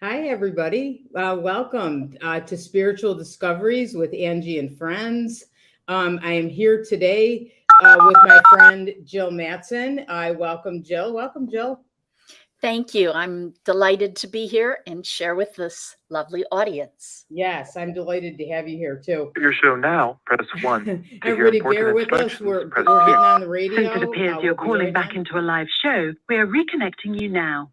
Hi, everybody. Welcome to Spiritual Discoveries with Angie and Friends. I am here today with my friend Jill Mattson. I welcome Jill. Welcome, Jill. Thank you. I'm delighted to be here and share with this lovely audience. Yes, I'm delighted to have you here too. For your show now, press 1. To hear Everybody, important bear with us. instructions, We're press getting 2. on the radio. Since it appears We'll you're be calling right back on. into a live show, we are reconnecting you now.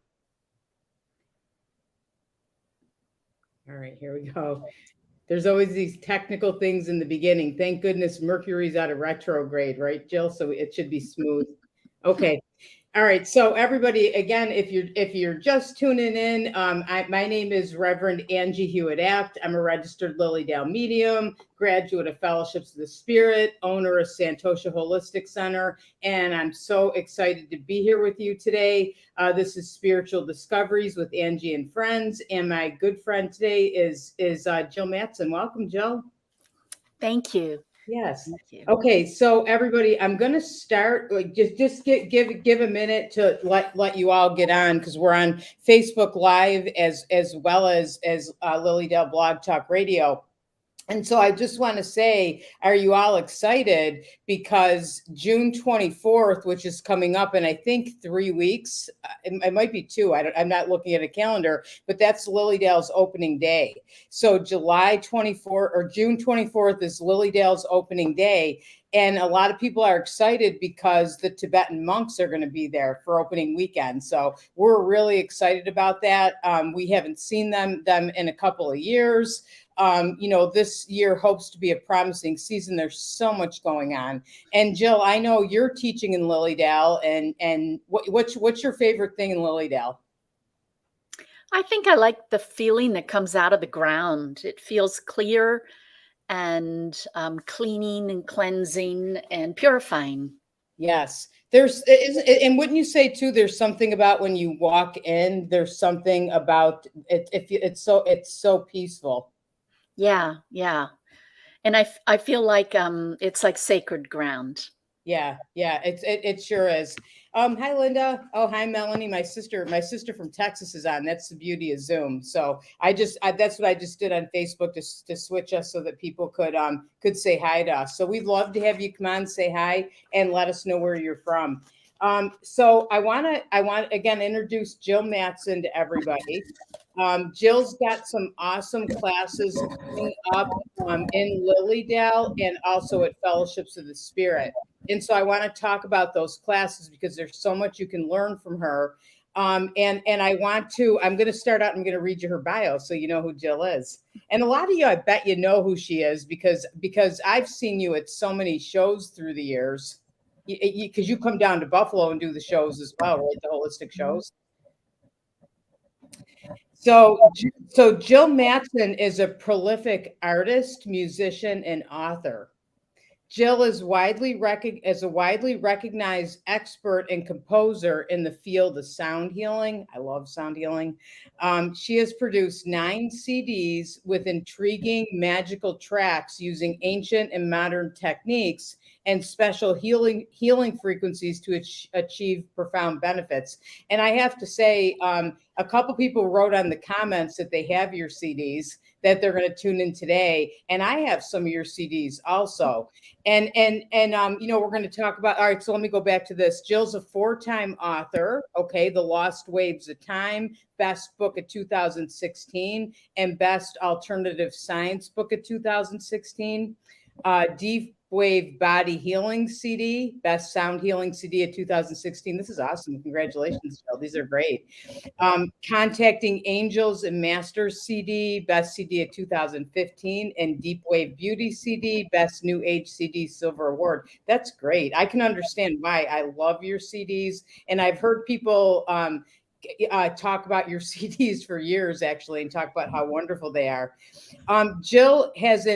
All right, here we go. There's always these technical things in the beginning. Thank goodness Mercury's out of retrograde, right, Jill? So it should be smooth. Okay. All right. So everybody, again, if you're just tuning in, my name is Reverend Angie Abt. I'm a registered Lily Dale medium, graduate of Fellowships of the Spirit, owner of Santosha Holistic Center, and I'm so excited to be here with you today. This is Spiritual Discoveries with Angie and Friends, and my good friend today is Jill Mattson. Welcome, Jill. Thank you. Yes. Thank you. Okay, so everybody, I'm going to start just give a minute to let you all get on because we're on Facebook Live as well as Lily Dale Blog Talk Radio. And so I just want to say, are you all excited? Because June 24th, which is coming up in, I think, 3 weeks, it might be 2. I'm not looking at a calendar, but that's Lily Dale's opening day. So July 24th or June 24th is Lily Dale's opening day. And a lot of people are excited because the Tibetan monks are going to be there for opening weekend. So we're really excited about that. We haven't seen them in a couple of years. This year hopes to be a promising season. There's so much going on. And Jill, I know you're teaching in Lilydale, and what's your favorite thing in Lilydale? I think I like the feeling that comes out of the ground. It feels clear and cleaning and cleansing and purifying. Yes. And wouldn't you say too, there's something about when you walk in, there's something about it. It's so peaceful. Yeah. And I feel like it's like sacred ground. Yeah, it sure is. Hi Linda. Oh, hi Melanie. My sister from Texas is on. That's the beauty of Zoom. So that's what I just did on Facebook to switch us so that people could say hi to us. So we'd love to have you come on, say hi, and let us know where you're from. So I want again introduce Jill Mattson to everybody. Jill's got some awesome classes coming up in Lilydale and also at Fellowships of the Spirit. And so I want to talk about those classes because there's so much you can learn from her. And I'm going to start out, I'm going to read you her bio so you know who Jill is. And a lot of you, I bet you know who she is because I've seen you at so many shows through the years. Because you come down to Buffalo and do the shows as well, right? The holistic shows. So Jill Mattson is a prolific artist, musician, and author. Jill is a widely recognized expert and composer in the field of sound healing. I love sound healing. She has produced 9 CDs with intriguing magical tracks using ancient and modern techniques and special healing frequencies to achieve profound benefits. And I have to say, a couple people wrote on the comments that they have your CDs, that they're going to tune in today. And I have some of your CDs also. And we're going to talk about, all right, so let me go back to this. Jill's a 4-time author, okay, The Lost Waves of Time, Best Book of 2016, and Best Alternative Science Book of 2016. Deep Wave Body Healing CD, Best Sound Healing CD of 2016. This is awesome. Congratulations, Jill. These are great. Contacting Angels and Masters CD, Best CD of 2015, and Deep Wave Beauty CD, Best New Age CD Silver Award. That's great. I can understand why. I love your CDs, and I've heard people talk about your CDs for years, actually, and talk about how wonderful they are. Jill has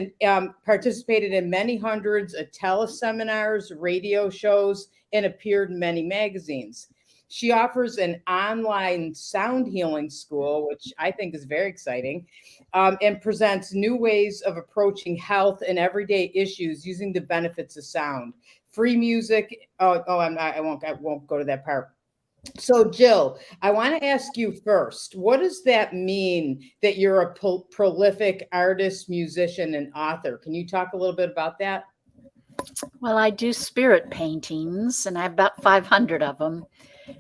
participated in many hundreds of teleseminars, radio shows, and appeared in many magazines. She offers an online sound healing school, which I think is very exciting, and presents new ways of approaching health and everyday issues using the benefits of sound. Free music. I won't go to that part. So, Jill, I want to ask you first, what does that mean that you're a prolific artist, musician, and author? Can you talk a little bit about that? Well, I do spirit paintings, and I have about 500 of them,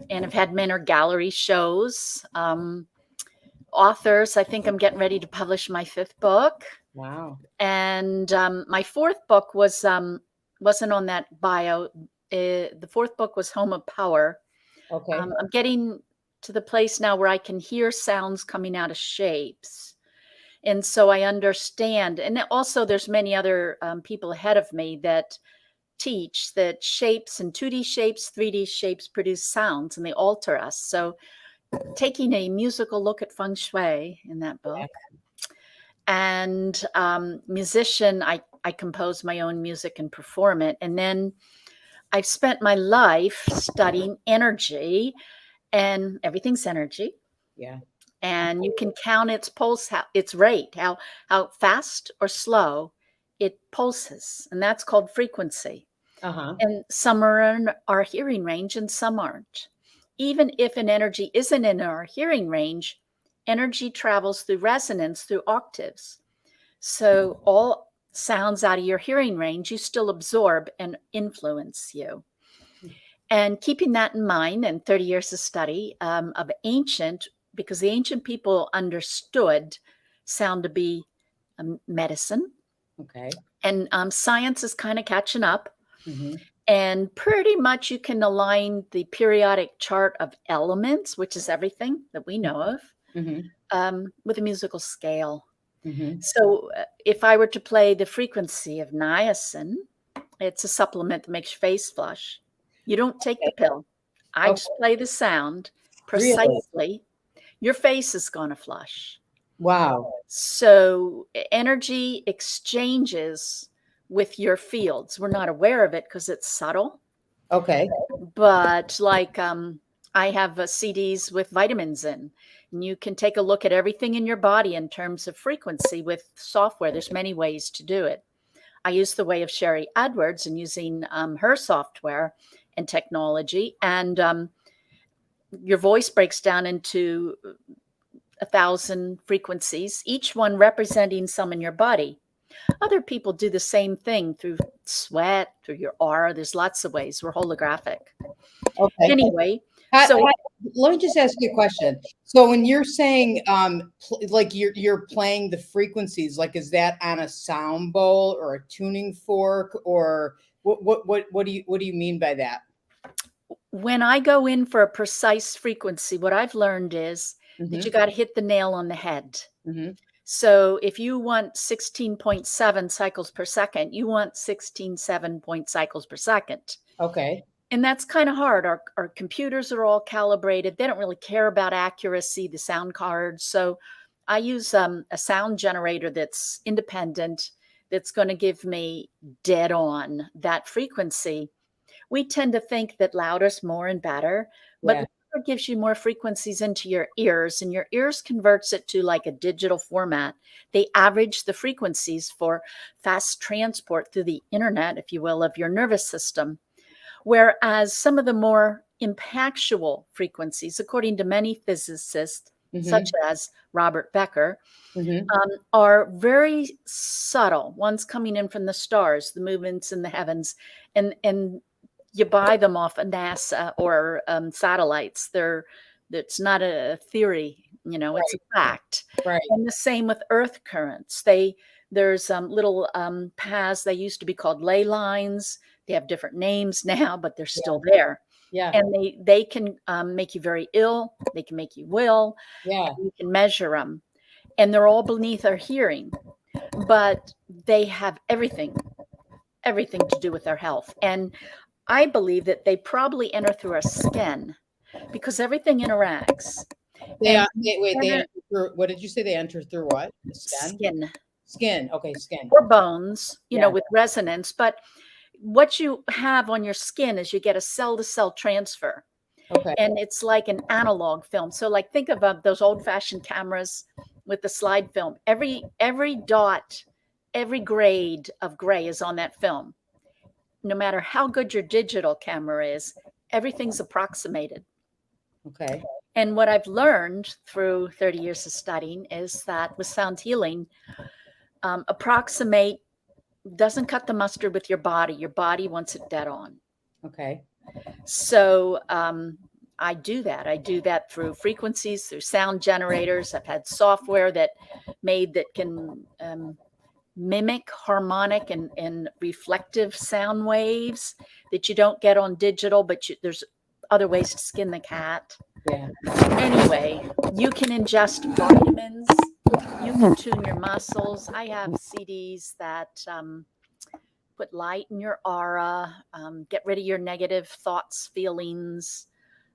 and I've had many gallery shows. Authors, I think I'm getting ready to publish my 5th book, Wow. and my 4th book wasn't on that bio. The 4th book was Home of Power. Okay. I'm getting to the place now where I can hear sounds coming out of shapes. And so I understand. And also, there's many other people ahead of me that teach that shapes and 2D shapes, 3D shapes produce sounds and they alter us. So taking a musical look at feng shui in that book. And musician, I compose my own music and perform it. And then I've spent my life studying energy, and everything's energy. Yeah. And you can count its pulse, its rate, how fast or slow it pulses, and that's called frequency. Uh-huh. And some are in our hearing range and some aren't. Even if an energy isn't in our hearing range, energy travels through resonance through octaves. So all sounds out of your hearing range, you still absorb and influence you. And keeping that in mind, and 30 years of study of ancient, because the ancient people understood sound to be medicine. Okay. And science is kind of catching up. Mm-hmm. And pretty much you can align the periodic chart of elements, which is everything that we know of, with a musical scale. Mm-hmm. So if I were to play the frequency of niacin, it's a supplement that makes your face flush. You don't take the pill. I just play the sound precisely. Really? Your face is going to flush. Wow. So energy exchanges with your fields. We're not aware of it because it's subtle. Okay. But like I have CDs with vitamins in, and you can take a look at everything in your body in terms of frequency with software. There's many ways to do it. I use the way of Sherry Edwards and using her software and technology, and your voice breaks down into 1,000 frequencies, each one representing some in your body. Other people do the same thing through sweat, through your aura. There's lots of ways. We're holographic. Okay. Anyway, let me just ask you a question. So when you're saying like you're playing the frequencies, like is that on a sound bowl or a tuning fork, or what do you mean by that? When I go in for a precise frequency, what I've learned is that you got to hit the nail on the head. Mm-hmm. So if you want 16.7 cycles per second, you want 16.7 cycles per second. Okay. And that's kind of hard. Our computers are all calibrated. They don't really care about accuracy, the sound cards. So I use a sound generator that's independent, that's going to give me dead on that frequency. We tend to think that louder is more and better, but louder gives you more frequencies into your ears, and your ears converts it to like a digital format. They average the frequencies for fast transport through the internet, if you will, of your nervous system. Whereas some of the more impactual frequencies, according to many physicists, such as Robert Becker, are very subtle. One's coming in from the stars, the movements in the heavens, and you buy them off of NASA or satellites. It's not a theory, it's a fact. Right. And the same with earth currents. There's little paths. They used to be called ley lines. They have different names now, but they're still there. Yeah. And they can make you very ill. They can make you ill. Yeah. You can measure them. And they're all beneath our hearing. But they have everything to do with our health. And I believe that they probably enter through our skin because everything interacts. They enter through, what did you say? They enter through what? The skin. Skin. Okay, skin. Or bones, with resonance. But what you have on your skin is you get a cell-to-cell transfer. Okay. And it's like an analog film. So like think of those old-fashioned cameras with the slide film. Every dot, every grade of gray is on that film. No matter how good your digital camera is, everything's approximated. Okay. And what I've learned through 30 years of studying is that with sound healing, approximate doesn't cut the mustard with your body. Your body wants it dead on. Okay. So I do that. I do that through frequencies, through sound generators. I've had software that can mimic harmonic and reflective sound waves that you don't get on digital, but there's other ways to skin the cat. Yeah. Anyway, you can ingest vitamins. You can tune your muscles. I have CDs that put light in your aura, get rid of your negative thoughts, feelings.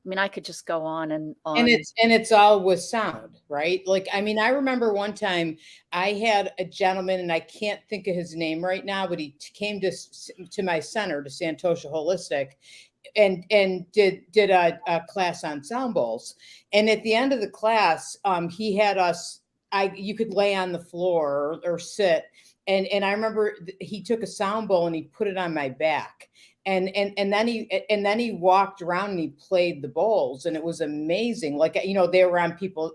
I mean, I could just go on and on. And it's all with sound, right? Like, I mean, I remember one time I had a gentleman, and I can't think of his name right now, but he came to my center, to Santosha Holistic, and did a class on sound bowls. And at the end of the class, he had us. You could lay on the floor or sit. And I remember he took a sound bowl and he put it on my back. And then he walked around and he played the bowls, and it was amazing. Like, they were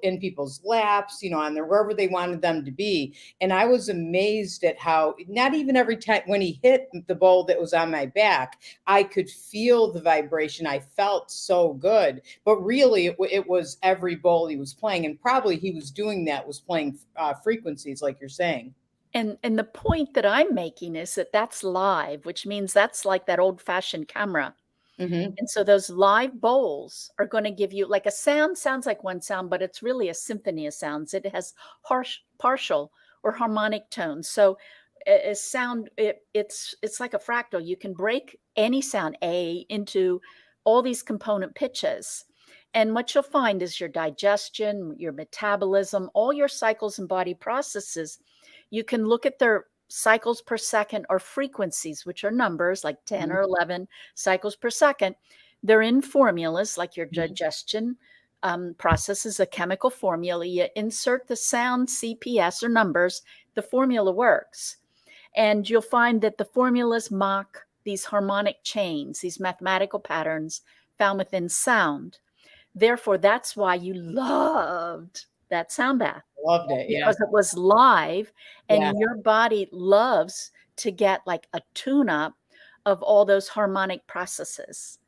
in people's laps, on their wherever they wanted them to be. And I was amazed at how not even every time when he hit the bowl that was on my back, I could feel the vibration. I felt so good, but really it was every bowl he was playing, and probably he was doing that was playing frequencies like you're saying. And the point that I'm making is that that's live, which means that's like that old-fashioned camera. Mm-hmm. And so those live bowls are going to give you, like, a sound sounds like one sound, but it's really a symphony of sounds. It has partial or harmonic tones. So a sound, it's like a fractal. You can break any sound A into all these component pitches. And what you'll find is your digestion, your metabolism, all your cycles and body processes, you can look at their cycles per second or frequencies, which are numbers like 10 or 11 cycles per second. They're in formulas, like your digestion process is a chemical formula. You insert the sound CPS or numbers, the formula works. And you'll find that the formulas mock these harmonic chains, these mathematical patterns found within sound. Therefore, that's why you loved that sound bath. Loved it. Yeah. Because it was live, and Yeah. your body loves to get like a tune up of all those harmonic processes.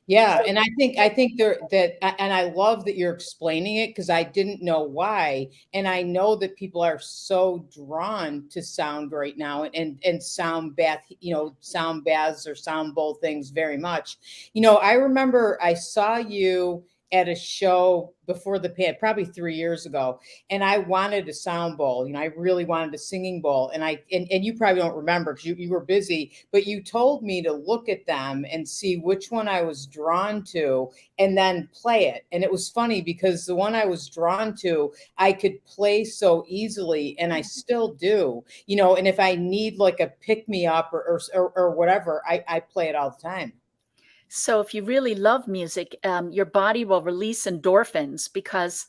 Yeah, and I think and I love that you're explaining it, because I didn't know why, and I know that people are so drawn to sound right now, and sound bath, sound baths or sound bowl things very much. I remember I saw you at a show before probably 3 years ago, and I wanted a sound bowl. I really wanted a singing bowl, and you probably don't remember because you were busy, but you told me to look at them and see which one I was drawn to, and then play it. And it was funny because the one I was drawn to, I could play so easily, and I still do. And if I need like a pick me up or whatever, I play it all the time. So if you really love music, your body will release endorphins because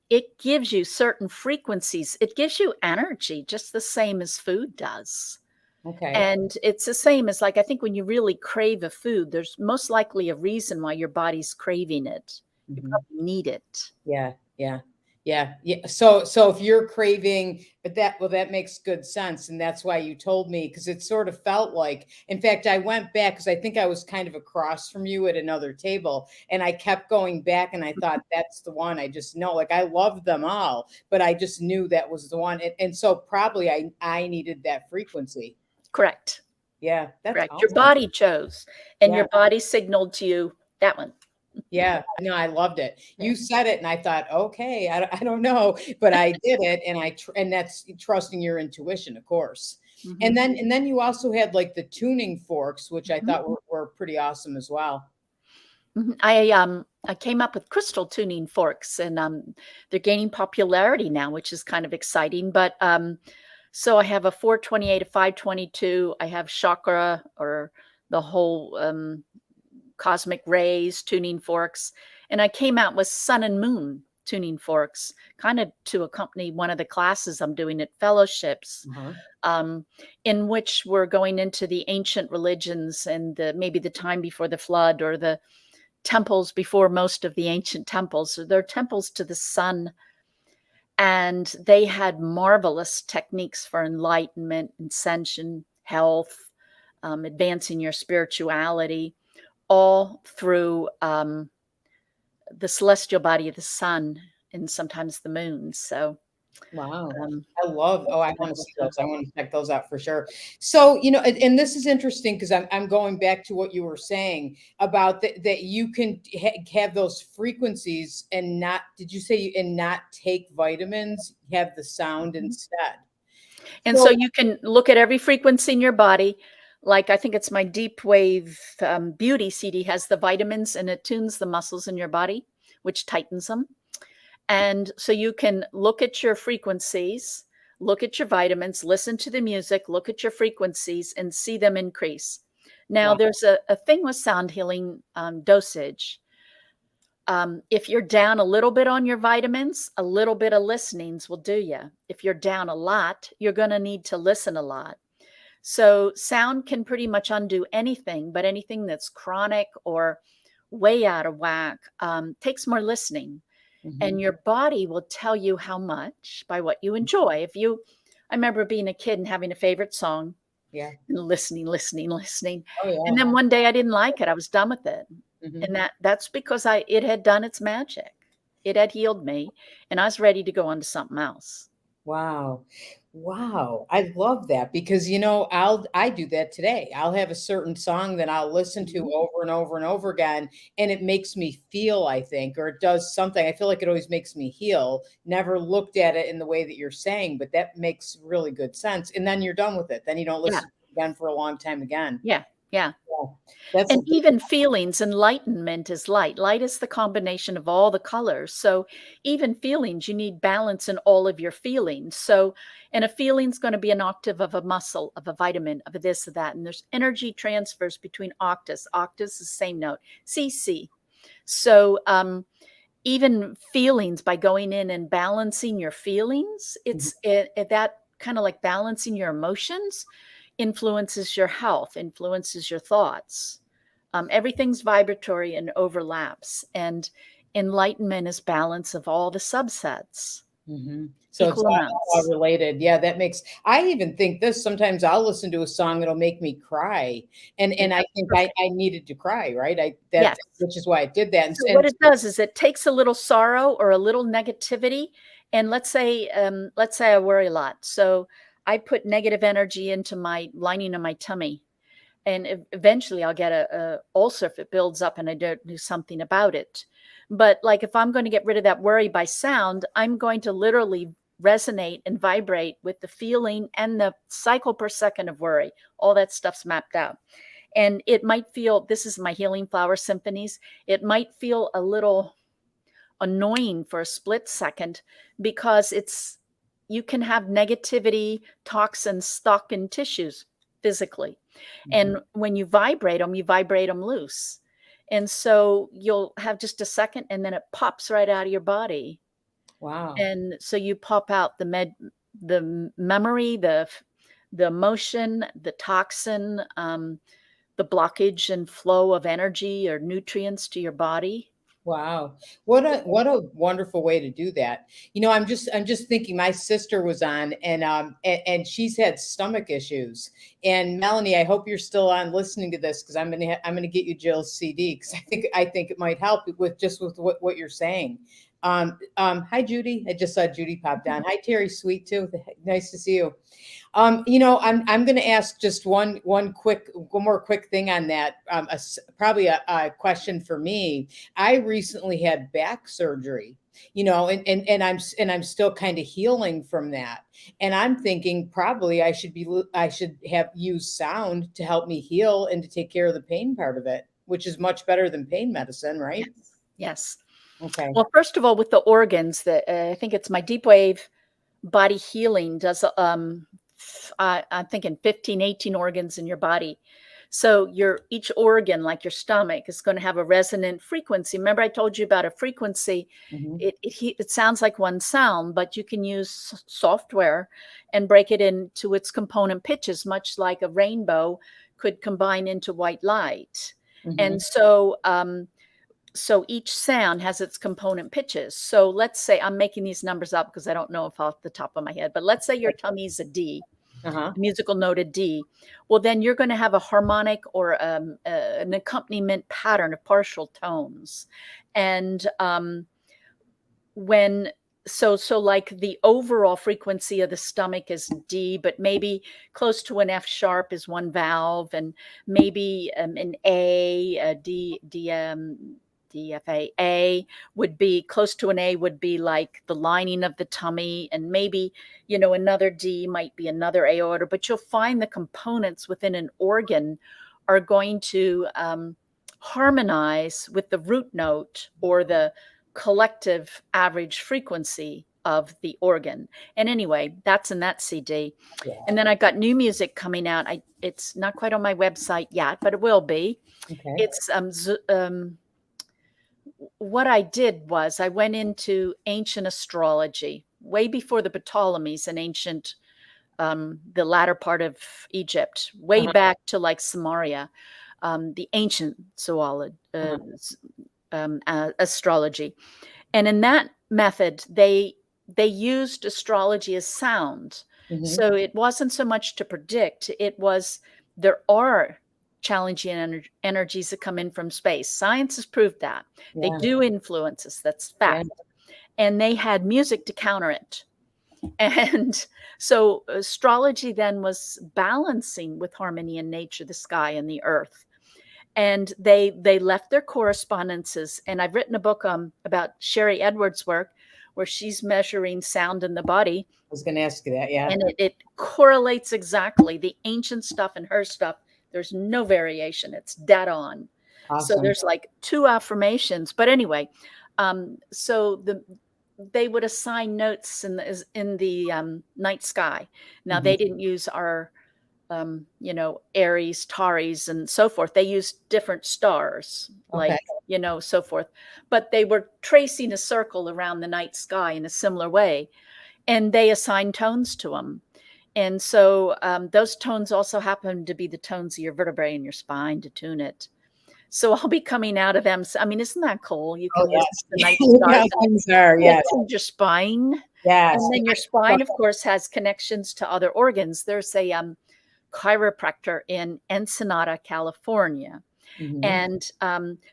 it gives you certain frequencies. It gives you energy just the same as food does. Okay. And it's the same as, like, I think when you really crave a food, there's most likely a reason why your body's craving it. You probably need it. Yeah. So if you're craving, but that makes good sense. And that's why you told me, because it sort of felt like, in fact, I went back because I think I was kind of across from you at another table, and I kept going back, and I thought that's the one. I just know, like, I loved them all, but I just knew that was the one. And so probably I needed that frequency. Correct. Yeah. That's Correct. awesome. Your body chose, and Yeah. your body signaled to you that one. Yeah, no, I loved it. You said it, and I thought, okay, I don't know, but I did it, and that's trusting your intuition, of course. And then you also had like the tuning forks, which I thought were pretty awesome as well. I came up with crystal tuning forks, and they're gaining popularity now, which is kind of exciting. But so I have a 428, a 522. I have chakra, or the whole cosmic rays tuning forks, and I came out with sun and moon tuning forks, kind of to accompany one of the classes I'm doing at fellowships, in which we're going into the ancient religions and maybe the time before the flood, or the temples before most of the ancient temples. So they're temples to the sun. And they had marvelous techniques for enlightenment, ascension, health, advancing your spirituality, all through the celestial body of the sun and sometimes the moon. So, Wow. um, I love, oh, I want to wonderful see stuff. those. I want to check those out for sure. So, and this is interesting because I'm going back to what you were saying about that you can have those frequencies and not, did you say, and not take vitamins, have the sound Mhm. instead? And so So, you can look at every frequency in your body. Like I think it's my Deep Wave Beauty CD has the vitamins and it tunes the muscles in your body, which tightens them. And so you can look at your frequencies, look at your vitamins, listen to the music, look at your frequencies, and see them increase. Now, wow. there's a thing with sound healing dosage. If you're down a little bit on your vitamins, a little bit of listenings will do you. If you're down a lot, you're going to need to listen a lot. So, sound can pretty much undo anything, but anything that's chronic or way out of whack takes more listening. And Mhm. your body will tell you how much by what you enjoy. I remember being a kid and having a favorite song Yeah. and listening. Oh, And yeah. then one day I didn't like it. I was done with it. Mhm. And that's because it had done its magic. It had healed me and I was ready to go on to something else. Wow. Wow. I love that because I do that today. I'll have a certain song that I'll listen to Mhm. over and over and over again and it makes me feel, I think, or it does something. I feel like it always makes me heal. Never looked at it in the way that you're saying, but that makes really good sense. And then you're done with it. Then you don't Yeah. listen to it again for a long time again. Yeah. Yeah. Yeah. That's And even feelings, enlightenment is light. Light is the combination of all the colors. So even feelings, you need balance in all of your feelings. So, and a feeling's going to be an octave of a muscle, of a vitamin, of a this, of that. And there's energy transfers between octaves. Octaves is the same note, C, C. So even feelings, by going in and balancing your feelings, that kind of like balancing your emotions influences your health, influences your thoughts. Everything's vibratory and overlaps, and enlightenment is balance of all the subsets, Mhm. So it's equal all amounts. related. Yeah, that makes I even think this sometimes I'll listen to a song that'll make me cry. And I That's think I perfect. I needed to cry, right? I that Yes. which is why I did that. So what it does is it takes a little sorrow or a little negativity, and let's say I worry a lot. So I put negative energy into my lining of my tummy, and eventually I'll get a ulcer if it builds up and I don't do something about it. But like if I'm going to get rid of that worry by sound, I'm going to literally resonate and vibrate with the feeling and the cycle per second of worry. All that stuff's mapped out. And it might feel, this is my healing flower symphonies, it might feel a little annoying for a split second because you can have negativity, toxins stuck in tissues physically. Mhm. And when you vibrate them loose. And so you'll have just a second and then it pops right out of your body. Wow. And so you pop out the memory, the emotion, the toxin, the blockage and flow of energy or nutrients to your body. Wow. What a wonderful way to do that. I'm just thinking my sister was on and she's had stomach issues. And Melanie, I hope you're still on listening to this because I'm gonna get you Jill's CD because I think it might help with what you're saying. Hi Judy. I just saw Judy popped on. Hi Terry Sweet too. Nice to see you. I'm going to ask just one more quick thing on that. Probably a question for me. I recently had back surgery, and I'm still kind of healing from that. And I'm thinking probably I should have used sound to help me heal and to take care of the pain part of it, which is much better than pain medicine, right? Yes. Yes. Okay. Well, first of all, with the organs, I think it's my deep wave body healing does. I'm thinking 15, 18 organs in your body. So each organ, like your stomach, is going to have a resonant frequency. Remember, I told you about a frequency. Mhm. It sounds like one sound, but you can use software and break it into its component pitches, much like a rainbow could combine into white light. Mhm. And so so each sound has its component pitches. So let's say I'm making these numbers up because I don't know if off the top of my head, but let's say your tummy's a D, Uh-huh. a musical note a D. Well, then you're going to have a harmonic or an accompaniment pattern of partial tones. And when so like the overall frequency of the stomach is D, but maybe close to an F sharp is one valve, and maybe an A, DFA would be close to an A, would be like the lining of the tummy, and maybe another D might be another aorta. But you'll find the components within an organ are going to harmonize with the root note or the collective average frequency of the organ. And anyway, that's in that CD. Yeah. And then I got new music coming out. It's not quite on my website yet, but it will be. Okay. It's what I did was I went into ancient astrology way before the Ptolemies in ancient the latter part of Egypt, way back to like Samaria, the ancient zoology, astrology. And in that method, they used astrology as sound. Mhm. So it wasn't so much to predict, it was there are challenging energies that come in from space. Science has proved that. They Yeah. do influence us, that's fact. And they had music to counter it. And so astrology then was balancing with harmony in nature, the sky and the earth. And they left their correspondences. And I've written a book about Sherry Edwards' work where she's measuring sound in the body. I was going to ask you that. Yeah. And it correlates exactly. The ancient stuff and her stuff, there's no variation. It's dead on. Awesome. So there's like 2 affirmations. But anyway, so they would assign notes in the night sky. Now they didn't use our Aries, Taurus, and so forth. They used different stars, like, so forth. But they were tracing a circle around the night sky in a similar way, and they assigned tones to them. And so those tones also happen to be the tones of your vertebrae in your spine to tune it. So I'll be coming out of them. I mean, isn't that cool? You can listen to the night stars. Yes. Your spine. Yes. And then your spine, of course, has connections to other organs. There's a chiropractor in Ensenada, California. And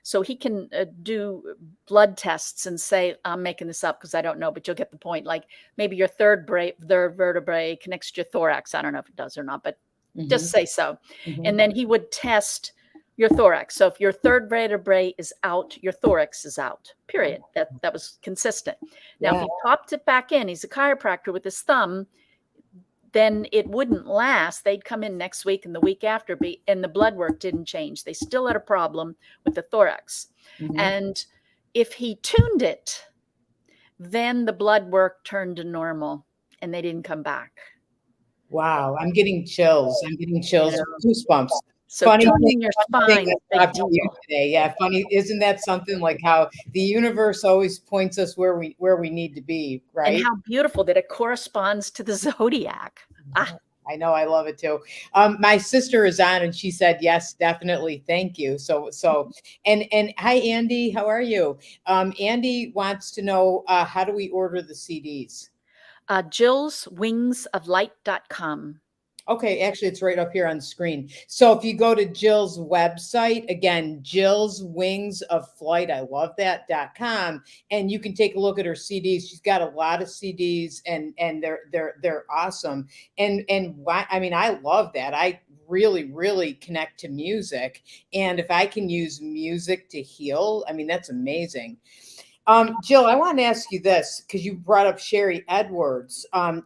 so he can do blood tests and say, I'm making this up because I don't know, but you'll get the point. Like maybe your third vertebrae connects to your thorax. I don't know if it does or not, but just say so. And then he would test your thorax. So if your third vertebrae is out, your thorax is out, period. That was consistent. Now, if he popped it back in, he's a chiropractor with his thumb, then it wouldn't last. They'd come in next week and the week after, and the blood work didn't change. They still had a problem with the thorax. And if he tuned it, then the blood work turned to normal and they didn't come back. Wow. I'm getting chills. Goosebumps. So funny tuning your spine. Today. Yeah. Funny. Isn't that something like how the universe always points us where we need to be, right? And how beautiful that it corresponds to the zodiac. I know. I love it too. My sister is on and she said, yes, definitely. Thank you. So, and hi, Andy, how are you? Andy wants to know, how do we order the CDs? JillsWingsOfLight.com. Okay, actually, it's right up here on the screen. So if you go to Jill's website, again, Jill's Wings of Flight, I love that.com, and you can take a look at her CDs. She's got a lot of CDs, and they're awesome. And why? I mean, I love that. I really connect to music, and if I can use music to heal, I mean, that's amazing. Jill, I want to ask you this because you brought up Sherry Edwards, and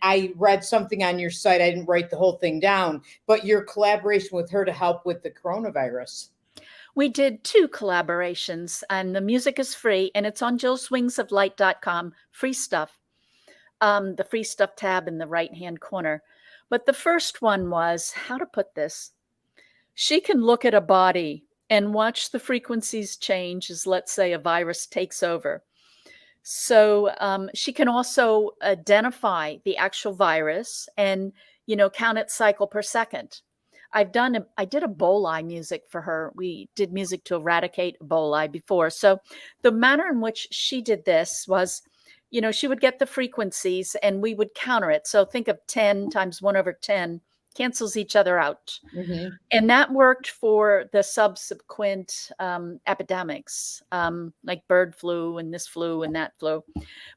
I read something on your site. I didn't write the whole thing down, but your collaboration with her to help with the coronavirus. We did 2 collaborations, and the music is free, and it's on JillsWingsOfLight.com. Free stuff. The free stuff tab in the right-hand corner. But the first one was, how to put this? She can look at a body and watch the frequencies change as, let's say, a virus takes over. So she can also identify the actual virus and, count its cycle per second. I did Ebola music for her. We did music to eradicate Ebola before. So the manner in which she did this was, she would get the frequencies and we would counter it. So think of 10 times 1/10 cancels each other out. Mhm. And that worked for the subsequent epidemics, like bird flu and this flu and that flu.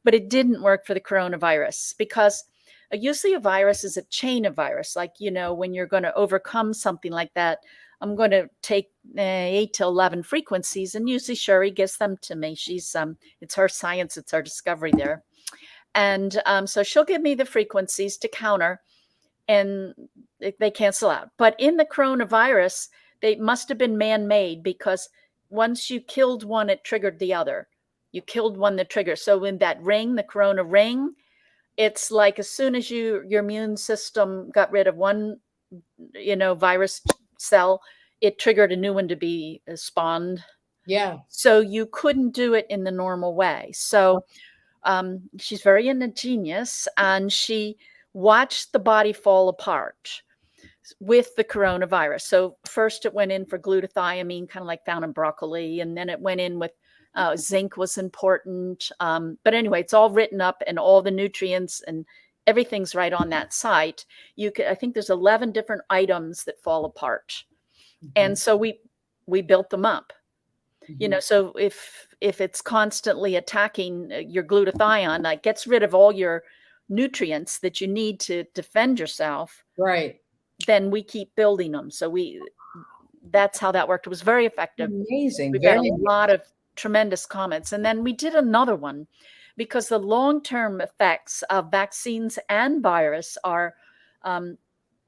But it didn't work for the coronavirus because usually a virus is a chain of virus. Like, when you're going to overcome something like that, I'm going to take 8 to 11 frequencies, and usually Sherry gives them to me. It's her science, it's her discovery there. And so she'll give me the frequencies to counter, and they cancel out. But in the coronavirus, they must have been man-made because once you killed one, it triggered the other. You killed one, the trigger. So in that ring, the corona ring, it's like as soon as your immune system got rid of one, virus cell, it triggered a new one to be spawned. Yeah. So you couldn't do it in the normal way. So she's very ingenious, and she watched the body fall apart with the coronavirus. So first it went in for glutathione, kind of like found in broccoli, and then it went in with zinc was important. But anyway, it's all written up, and all the nutrients and everything's right on that site. I think there's 11 different items that fall apart. And so we built them up. So if it's constantly attacking your glutathione, like gets rid of all your nutrients that you need to defend yourself, Right. then we keep building them. So that's how that worked. It was very effective. Amazing. We got Very a lot of tremendous comments. And then we did another one because the long-term effects of vaccines and virus are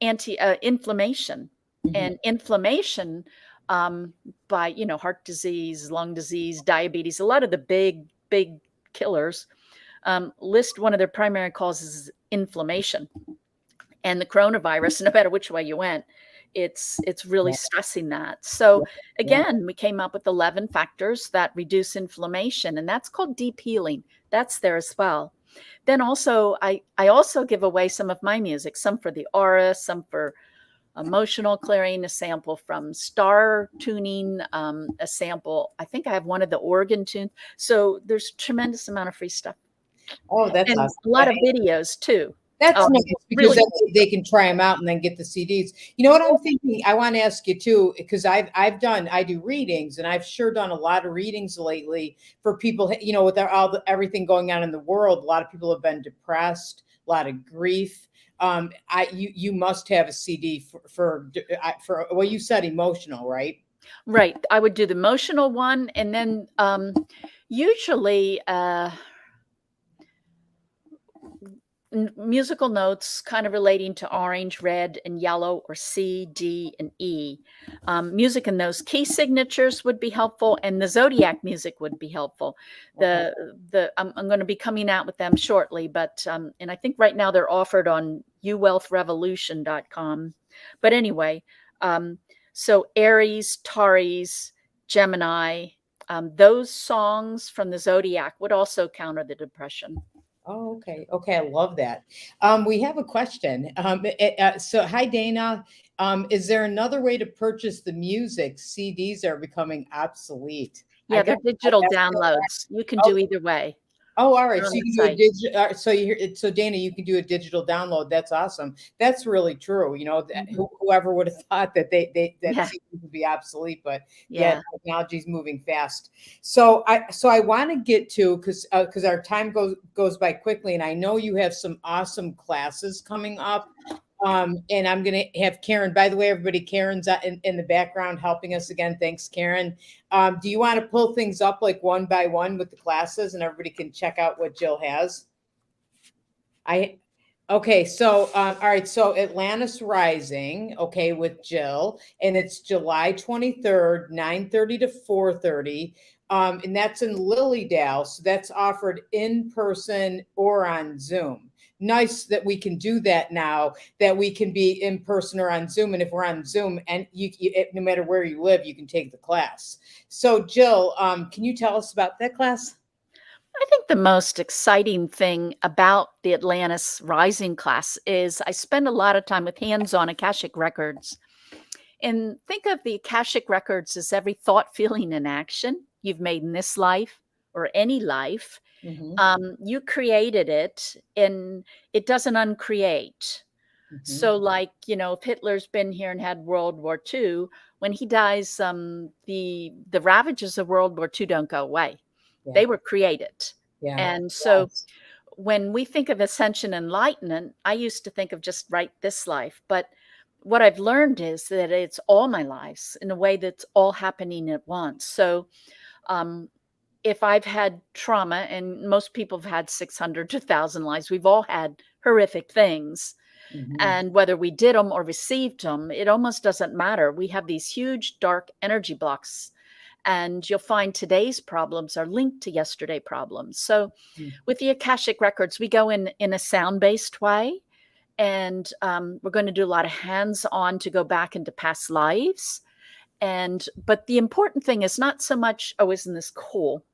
inflammation. And inflammation by, heart disease, lung disease, diabetes, a lot of the big killers list one of their primary causes is inflammation. And the coronavirus, no matter which way you went, it's really stressing that. So again, we came up with 11 factors that reduce inflammation, and that's called deep healing. That's there as well. Then also, I also give away some of my music, some for the aura, some for emotional clearing, a sample from star tuning, a sample. I think I have one of the organ tunes. So there's tremendous amount of free stuff. Oh, that's And awesome. a lot of videos too. That's nice because really then they can try them out and then get the CDs. You know what I'm thinking? I want to ask you too, because I do readings, and I've sure done a lot of readings lately for people, with everything going on in the world. A lot of people have been depressed, a lot of grief. You must have a CD for well, you said emotional, right? Right. I would do the emotional one, and then usually musical notes kind of relating to orange, red, and yellow, or C, D, and E. Music in those key signatures would be helpful, and the zodiac music would be helpful. I'm going to be coming out with them shortly, but and I think right now they're offered on uwealthrevolution.com. But anyway, so Aries, Taurus, Gemini, those songs from the zodiac would also counter the depression. Oh, okay. Okay. I love that. We have a question. So hi, Dana. Is there another way to purchase the music? CDs are becoming obsolete. Yeah, they're digital downloads. You can do either way. Oh, all right. So you can do a digital. So Dana, you can do a digital download. That's awesome. That's really true. Whoever would have thought that CDs would be obsolete, but technology is moving fast. So I want to get to because our time goes by quickly, and I know you have some awesome classes coming up. And I'm going to have Karen. By the way, everybody, Karen's in the background helping us again. Thanks, Karen. Do you want to pull things up like one by one with the classes, and everybody can check out what Jill has? Okay. So, all right. So Atlantis Rising, okay, with Jill, and it's July 23rd, 9:30 to 4:30. And that's in Lilydale. So that's offered in person or on Zoom. Nice that we can do that now, that we can be in person or on Zoom. And if we're on Zoom, and no matter where you live, you can take the class. So Jill, can you tell us about that class? I think the most exciting thing about the Atlantis Rising class is I spend a lot of time with hands-on Akashic records. And think of the Akashic records as every thought, feeling, and action you've made in this life or any life. You created it, and it doesn't uncreate. So, like, if Hitler's been here and had World War II, when he dies, the ravages of World War II don't go away. Yeah. They were created. Yeah. And so when we think of ascension enlightenment, I used to think of just right this life. But what I've learned is that it's all my lives in a way that's all happening at once. So if I've had trauma, and most people have had 600 to 1,000 lives, we've all had horrific things. And whether we did them or received them, it almost doesn't matter. We have these huge dark energy blocks, and you'll find today's problems are linked to yesterday problems. So with the Akashic records, we go in a sound-based way, and we're going to do a lot of hands-on to go back into past lives. But the important thing is not so much, oh, isn't this cool?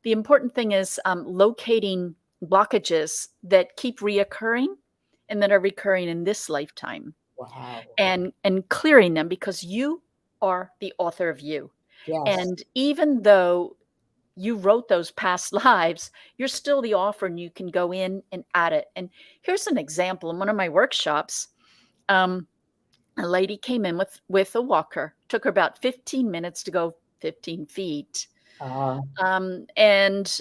The important thing is locating blockages that keep reoccurring and that are recurring in this lifetime. Wow. And clearing them, because you are the author of you. Yes. And even though you wrote those past lives, you're still the author, and you can go in and add it. And here's an example. In one of my workshops, a lady came in with a walker. Took her about 15 minutes to go 15 feet. And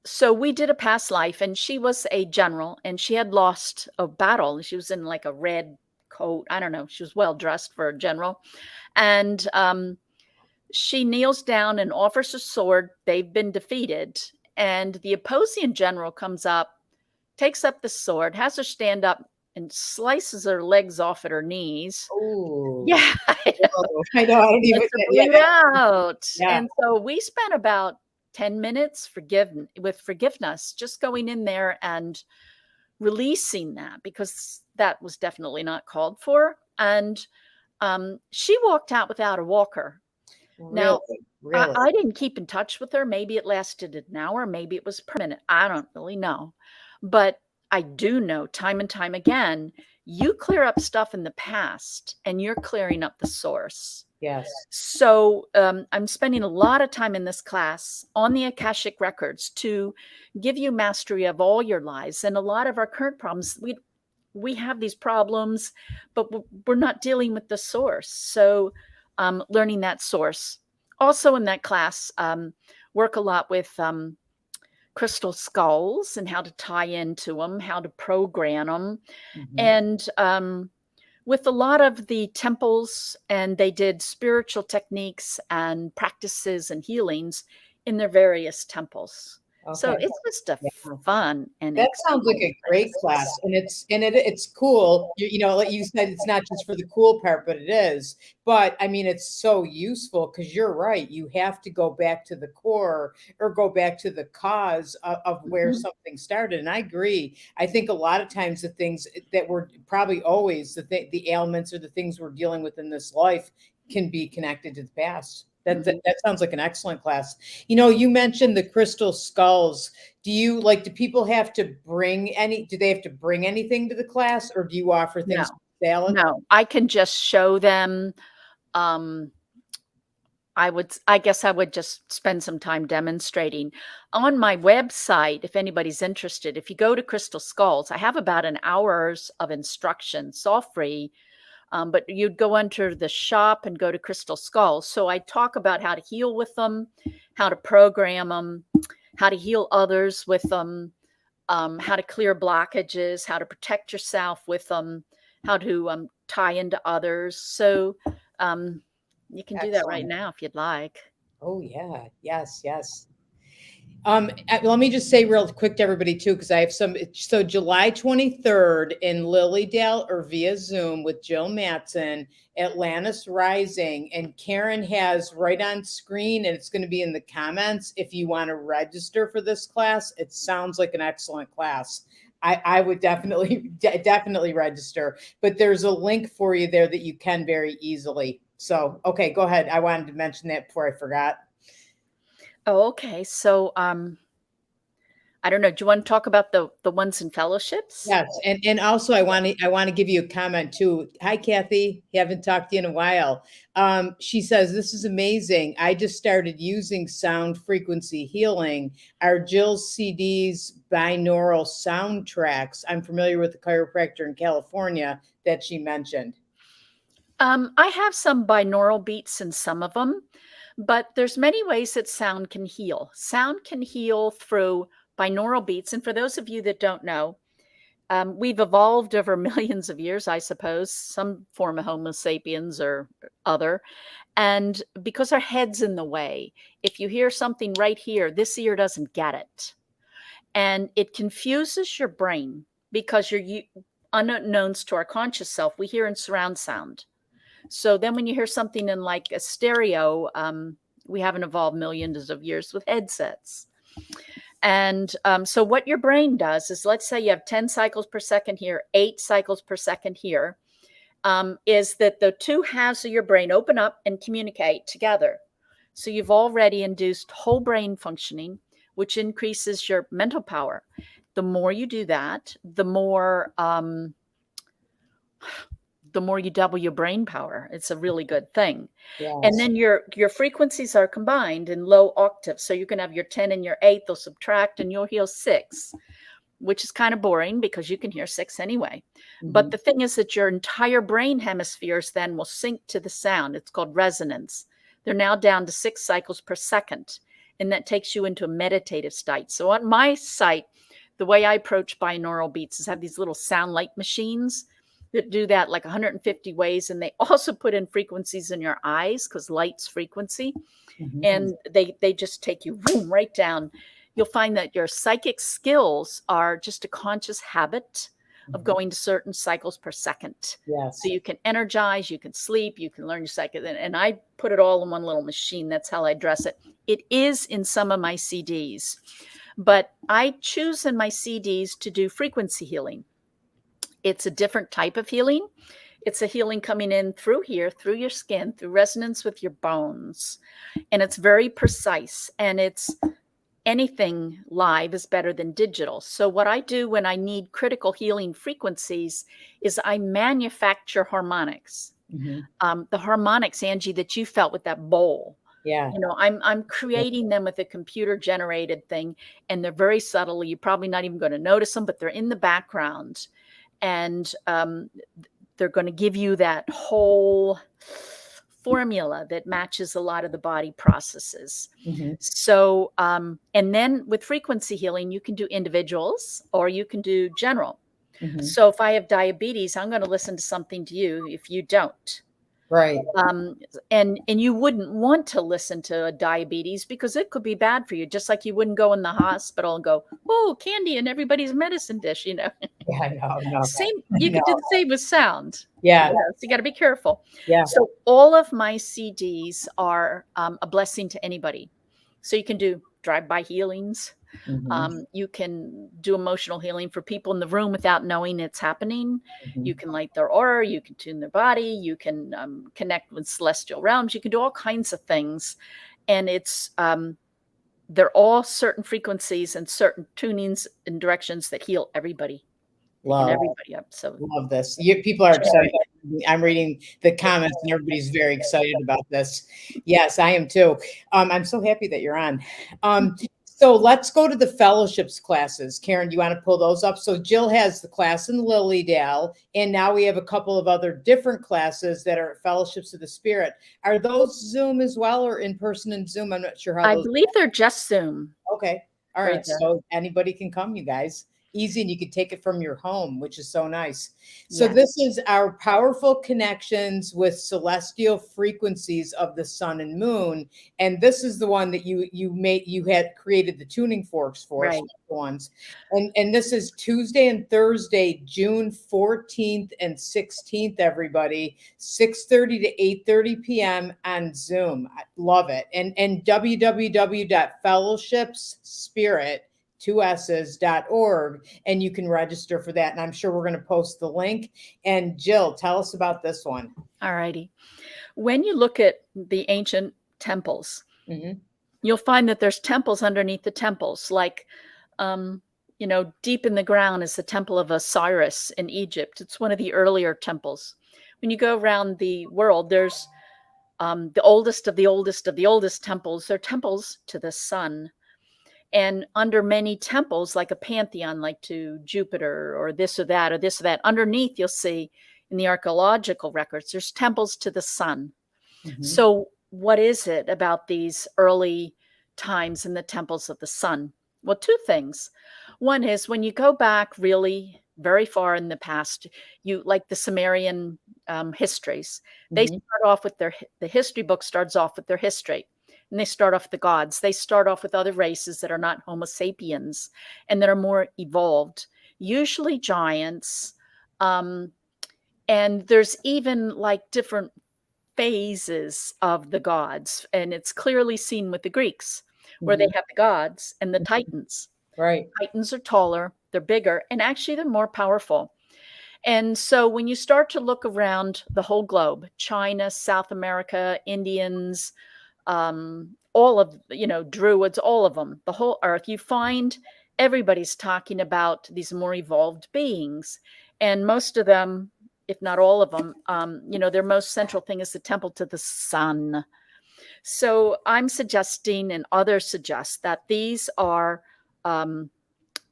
so we did a past life, and she was a general, and she had lost a battle. She was in like a red coat. I don't know. She was well dressed for a general. And she kneels down and offers a sword. They've been defeated. And the opposing general comes up, takes up the sword, has her stand up, and slices her legs off at her knees. Oh, yeah. I know. I don't even bleed out. Yeah. And so we spent about 10 minutes with forgiveness, just going in there and releasing that, because that was definitely not called for. And she walked out without a walker. Now, Really? I didn't keep in touch with her. Maybe it lasted an hour. Maybe it was permanent. I don't really know. But I do know time and time again, you clear up stuff in the past, and you're clearing up the source. Yes. So I'm spending a lot of time in this class on the Akashic records to give you mastery of all your lives. And a lot of our current problems, we have these problems, but we're not dealing with the source. So learning that source. Also in that class, work a lot with crystal skulls and how to tie into them, how to program them. And with a lot of the temples, and they did spiritual techniques and practices and healings in their various temples. Okay. So it's just a fun and that sounds like a great class, and it's cool. Like you said, it's not just for the cool part, but it is. But I mean, it's so useful, because you're right. You have to go back to the core, or go back to the cause of where something started. And I agree. I think a lot of times the things that were probably always the ailments or the things we're dealing with in this life can be connected to the past. That sounds like an excellent class. You mentioned the crystal skulls. Do people have to do they have to bring anything to the class, or do you offer things for sale? No, I can just show them. I guess I would just spend some time demonstrating. On my website, if anybody's interested, if you go to Crystal Skulls, I have about an hour's of instruction. It's all free. But you'd go under the shop and go to Crystal Skulls. So I talk about how to heal with them, how to program them, how to heal others with them, how to clear blockages, how to protect yourself with them, how to tie into others. So you can do that right now if you'd like. Oh, yeah. Yes. Let me just say real quick to everybody too, because I have so July 23rd in Lilydale, or via Zoom with Jill Mattson, Atlantis Rising, and Karen has right on screen, and it's going to be in the comments, if you want to register for this class. It sounds like an excellent class. I would definitely register, but there's a link for you there that you can very easily. So, okay, go ahead. I wanted to mention that before I forgot. Oh, okay. So I don't know. Do you want to talk about the ones in fellowships? Yes, and also I want to give you a comment too. Hi, Kathy. Haven't talked to you in a while. She says this is amazing. I just started using sound frequency healing. Are Jill's CDs binaural soundtracks? I'm familiar with the chiropractor in California that she mentioned. I have some binaural beats in some of them, but there's many ways that sound can heal. Sound can heal through binaural beats. And for those of you that don't know, we've evolved over millions of years, I suppose, some form of Homo sapiens or other. And because our head's in the way, if you hear something right here, this ear doesn't get it. And it confuses your brain because unbeknownst to our conscious self, we hear in surround sound. So then when you hear something in like a stereo, we haven't evolved millions of years with headsets. And so what your brain does is, let's say you have 10 cycles per second here, 8 cycles per second here, is that the two halves of your brain open up and communicate together. So you've already induced whole brain functioning, which increases your mental power. The more you do that, the more you double your brain power. It's a really good thing. Yes. And then your frequencies are combined in low octaves. So you can have your 10 and your 8, they'll subtract and you'll hear 6, which is kind of boring because you can hear 6 anyway. Mm-hmm. But the thing is that your entire brain hemispheres then will sync to the sound. It's called resonance. They're now down to 6 cycles per second. And that takes you into a meditative state. So on my site, the way I approach binaural beats is have these little sound light machines that do that like 150 ways. And they also put in frequencies in your eyes because light's frequency. Mm-hmm. And they just take you right down. You'll find that your psychic skills are just a conscious habit of going to certain cycles per second. Yes. So you can energize, you can sleep, you can learn your psychic. And I put it all in one little machine. That's how I address it. It is in some of my CDs, but I choose in my CDs to do frequency healing. It's a different type of healing. It's a healing coming in through here, through your skin, through resonance with your bones. And it's very precise. And it's anything live is better than digital. So what I do when I need critical healing frequencies is I manufacture harmonics. Mm-hmm. The harmonics, Angie, that you felt with that bowl. Yeah. You know, I'm creating them with a computer generated thing, and they're very subtle. You're probably not even going to notice them, but they're in the background. And they're going to give you that whole formula that matches a lot of the body processes. Mm-hmm. So, and then with frequency healing, you can do individuals or you can do general. Mm-hmm. So if I have diabetes, I'm going to listen to something to you if you don't. Right. And you wouldn't want to listen to a diabetes because it could be bad for you. Just like you wouldn't go in the hospital and go, oh, candy in everybody's medicine dish, you know. Yeah, no. Same. You can do the same with sound. Yeah. So you got to be careful. Yeah. So all of my CDs are a blessing to anybody. So you can do drive-by healings. Mm-hmm. You can do emotional healing for people in the room without knowing it's happening. Mm-hmm. You can light their aura. You can tune their body. You can connect with celestial realms. You can do all kinds of things. And it's they're all certain frequencies and certain tunings and directions that heal everybody. Love. And everybody up. So love this. People are excited. I'm reading the comments and everybody's very excited about this. Yes, I am too. I'm so happy that you're on. So let's go to the fellowships classes. Karen, do you want to pull those up? So Jill has the class in Lilydale, and now we have a couple of other different classes that are fellowships of the spirit. Are those Zoom as well or in person and Zoom? I'm not sure how I those believe they're just Zoom. Okay. All right. So anybody can come, you guys. Easy, and you can take it from your home, which is so nice. So Yes. This is our powerful connections with celestial frequencies of the sun and moon, and this is the one that you had created the tuning forks for, Right. ones, and this is Tuesday and Thursday, June 14th and 16th. Everybody, 6:30 to 8:30 p.m. on Zoom. I love it, and www.fellowshipsspirit.org, and you can register for that. And I'm sure we're going to post the link. And Jill, tell us about this one. All righty. When you look at the ancient temples, Mm-hmm. you'll find that there's temples underneath the temples. Like deep in the ground is the Temple of Osiris in Egypt. It's one of the earlier temples. When you go around the world, there's the oldest of the oldest of the oldest temples. They're temples to the sun. And under many temples, like a pantheon, like to Jupiter or this or that or this or that, underneath you'll see in the archaeological records, there's temples to the sun. Mhm. So what is it about these early times in the temples of the sun? Well, two things. One is when you go back really very far in the past, you like the Sumerian histories, they Mhm. start off with the history book starts off with their history. And they start off with the gods. They start off with other races that are not Homo sapiens and that are more evolved, usually giants. And there's even like different phases of the gods. And it's clearly seen with the Greeks, where they Mhm. have the gods and the titans. Right. Titans are taller, they're bigger, and actually they're more powerful. And so when you start to look around the whole globe, China, South America, Indians, all of, Druids, all of them, the whole earth, you find everybody's talking about these more evolved beings. And most of them, if not all of them, their most central thing is the temple to the sun. So I'm suggesting, and others suggest, that these are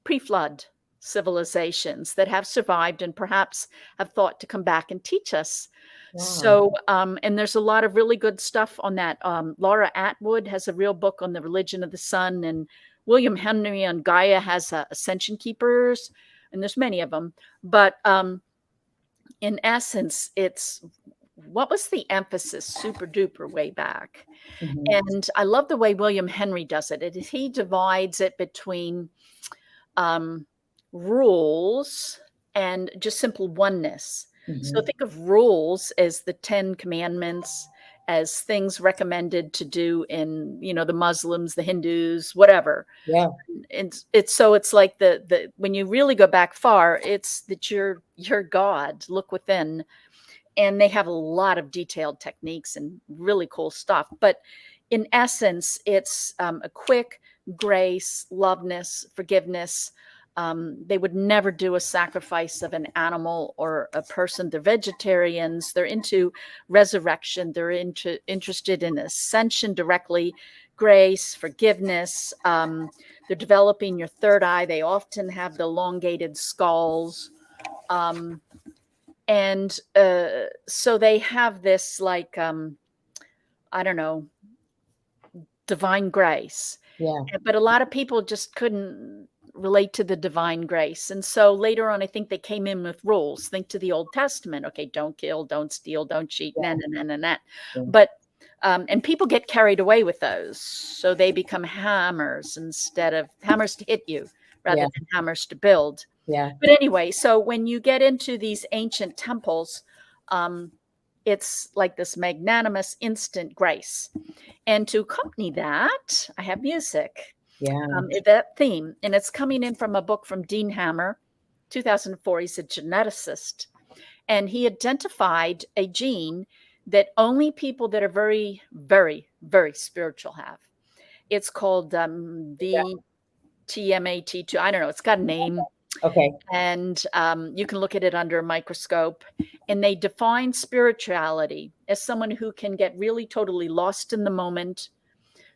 pre-flood civilizations that have survived and perhaps have thought to come back and teach us. Wow. So, and there's a lot of really good stuff on that. Laura Atwood has a real book on the religion of the sun, and William Henry on Gaia has Ascension Keepers, and there's many of them. But in essence, it's what was the emphasis super duper way back. Mhm. And I love the way William Henry does it. He divides it between rules and just simple oneness. So Mhm. think of rules as the 10 commandments, as things recommended to do in, the Muslims, the Hindus, whatever. Yeah. It's like the when you really go back far, it's that you're God, look within. And they have a lot of detailed techniques and really cool stuff. But in essence, it's a quick grace, loveness, forgiveness. They would never do a sacrifice of an animal or a person. They're vegetarians. They're into resurrection. They're interested in ascension directly, grace, forgiveness. They're developing your third eye. They often have the elongated skulls. And so they have this like I don't know, divine grace. Yeah. But a lot of people just couldn't relate to the divine grace. And so later on, I think they came in with rules. Think to the Old Testament. Okay, don't kill, don't steal, don't cheat, Yeah. nah. Yeah. But and people get carried away with those. So they become hammers instead of hammers to hit you rather Yeah. than hammers to build. Yeah. But anyway, so when you get into these ancient temples, it's like this magnanimous instant grace. And to accompany that, I have music, Yeah. that theme. And it's coming in from a book from Dean Hammer, 2004. He's a geneticist. And he identified a gene that only people that are very, very, very spiritual have. It's called the TMAT2. I don't know. It's got a name. Okay. And you can look at it under a microscope. And they define spirituality as someone who can get really totally lost in the moment,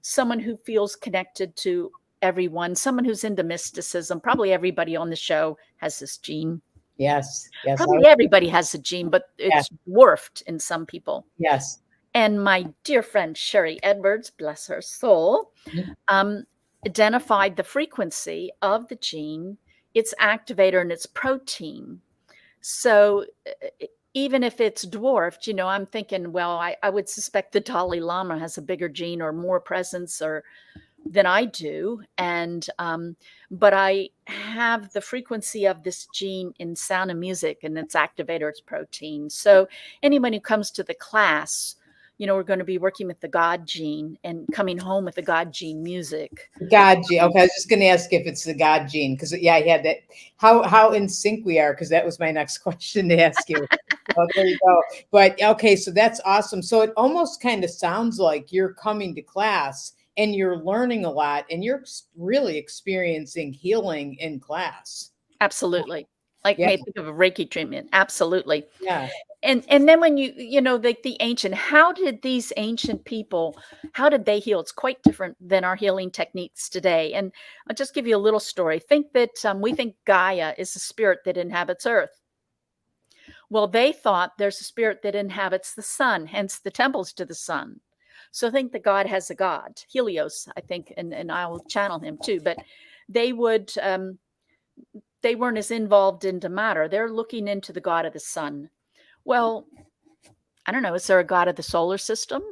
someone who feels connected to everyone, someone who's into mysticism. Probably everybody on the show has this gene. Yes. Yes. Probably everybody has a gene, but it's dwarfed in some people. Yes. And my dear friend Sherry Edwards, bless her soul, Mhm. identified the frequency of the gene, its activator, and its protein. So even if it's dwarfed, I'm thinking, well, I would suspect the Dalai Lama has a bigger gene or more presence than I do. And but I have the frequency of this gene in Sound and Music, and its activator, its protein. So anyone who comes to the class, we're going to be working with the God gene and coming home with the God gene music. The God gene. Okay, I was just going to ask if it's the God gene because I had that. How in sync we are, because that was my next question to ask you. So there you go. But okay, so that's awesome. So it almost kind of sounds like you're coming to class and you're learning a lot, and you're really experiencing healing in class. Absolutely. Like, Yeah, may think of a Reiki treatment. Absolutely. yeah, And then when like the ancient, how did these ancient people, how did they heal? It's quite different than our healing techniques today. And I'll just give you a little story. Think that we think Gaia is the spirit that inhabits Earth. Well, they thought there's a spirit that inhabits the sun, hence the temples to the sun. So think that God has a god, Helios, I think, and I'll channel him too. But they would they weren't as involved into matter. They're looking into the god of the sun. Well, I don't know, is there a god of the solar system?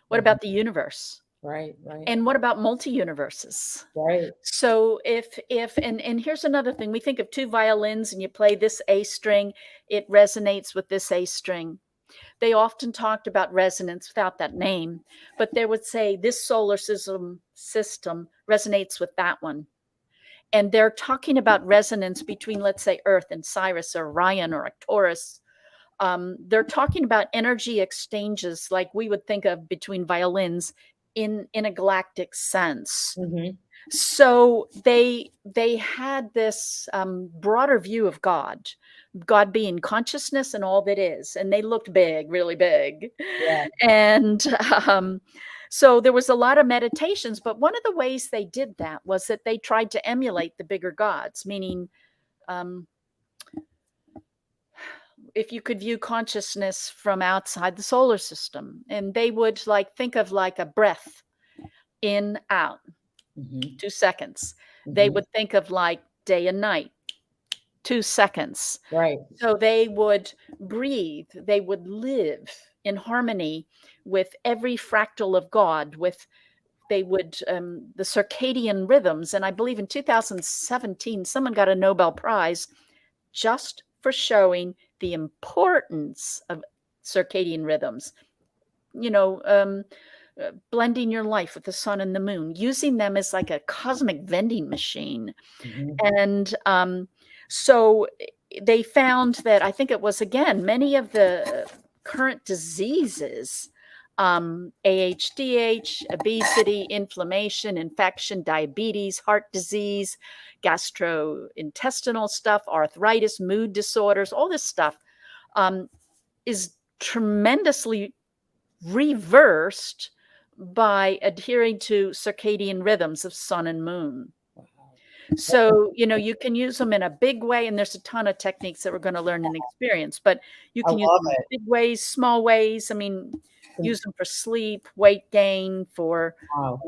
What about the universe? right, right, And what about multi-universes? right. So if and here's another thing. We think of two violins and you play this A string, it resonates with this A string. They often talked about resonance without that name, but they would say this solar system resonates with that one. And they're talking about resonance between, let's say, Earth and Sirius or Orion or Arcturus. They're talking about energy exchanges like we would think of between violins in a galactic sense. Mm-hmm. So they had this broader view of God being consciousness and all that is, and they looked big, really big. Yeah. And so there was a lot of meditations, but one of the ways they did that was that they tried to emulate the bigger gods, meaning if you could view consciousness from outside the solar system, and they would like think of like a breath in, out, Mm-hmm. 2 seconds. They would think of like day and night, 2 seconds. Right. So they would breathe, they would live in harmony with every fractal of God, they would the circadian rhythms. And I believe in 2017 someone got a Nobel Prize just for showing the importance of circadian rhythms. Blending your life with the sun and the moon, using them as like a cosmic vending machine. Mm-hmm. And so they found that, I think it was, again, many of the current diseases, AHDH, obesity, inflammation, infection, diabetes, heart disease, gastrointestinal stuff, arthritis, mood disorders, all this stuff is tremendously reversed by adhering to circadian rhythms of sun and moon. So, you can use them in a big way, and there's a ton of techniques that we're going to learn and experience, but you I can use love them in it. big ways, small ways. I mean, use them for sleep, weight gain, for Wow.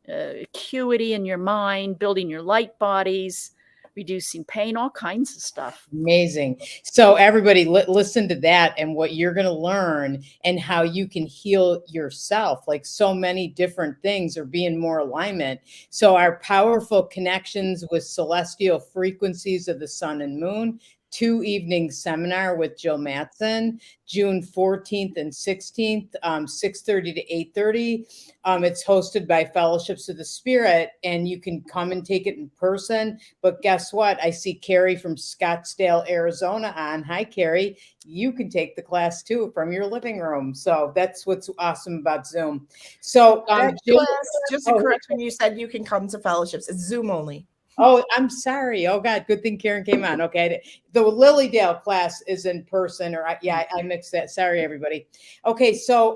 acuity in your mind, building your light bodies, reducing pain, all kinds of stuff. Amazing. So everybody listen to that and what you're going to learn and how you can heal yourself. Like so many different things are being more alignment. So our powerful connections with celestial frequencies of the sun and moon, 2 evening seminar with Jill Mattson, June 14th and 16th, 6:30 to 8:30. It's hosted by Fellowships of the Spirit, and you can come and take it in person. But guess what? I see Carrie from Scottsdale, Arizona on. Hi, Carrie. You can take the class too from your living room. So that's what's awesome about Zoom. So, Jill, just to correct when you said you can come to fellowships, it's Zoom only. oh, I'm sorry. Oh God, good thing Karen came on. Okay, the Lilydale class is in person, or I mixed that. Sorry, everybody. Okay, so